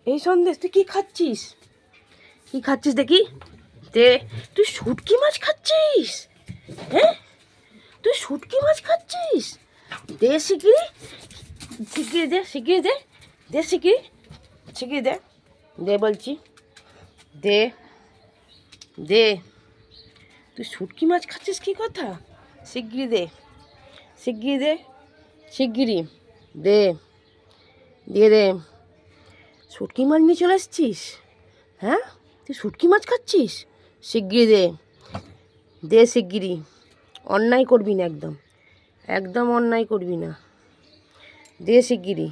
এই সন্দেশ তুই কী খাচ্ছিস? কী খাচ্ছিস দেখি? দে। তুই শুটকি মাছ খাচ্ছিস? হ্যাঁ, তুই শুটকি মাছ খাচ্ছিস? দে শিগগিরি, শিগগিরি দে, শিগগিরি দে, দে শিগগিরি, শিগগিরি দে, দে বলছি, দে, দে। তুই শুটকি মাছ খাচ্ছিস কী কথা? শিগগিরি দে, শিগগিরি দে, শিগগিরি দে, দিয়ে দে। শুটকি মাছ নিয়ে চলে এসছিস? হ্যাঁ, তুই শুটকি মাছ খাচ্ছিস? শিগগিরি দে, দে শিগগিরি। অন্যায় করবি না, একদম একদম অন্যায় করবি না। দে শিগগিরি,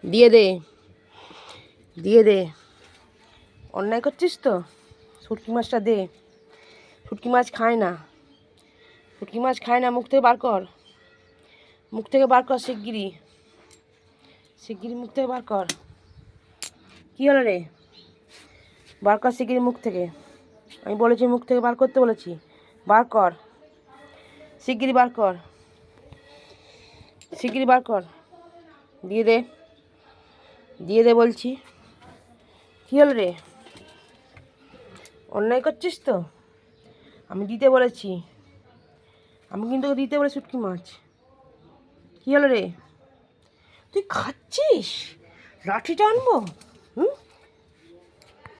দিয়ে দে, দিয়ে দে। অন্যায় করছিস তো? শুটকি মাছটা দে। শুটকি মাছ খায় না, শুটকি মাছ খায় না। মুখ থেকে বার কর, মুখ থেকে বার কর শিগগিরি, শিগগিরি মুখ থেকে বার কর। কী হলো রে? বার কর শিগগিরি মুখ থেকে। আমি বলেছি মুখ থেকে বার করতে বলেছি, বার কর শিগগিরি, বার কর, শিগগিরি বার কর। দিয়ে দে, দিয়ে দে বলছি। কী হলো রে? অন্যায় করছিস তো? আমি দিতে বলেছি, আমি কিন্তু তোকে দিতে বলে শুটকি মাছ। কী হলো রে? তুই খাচ্ছিস? লাঠিটা আনবো? হুম,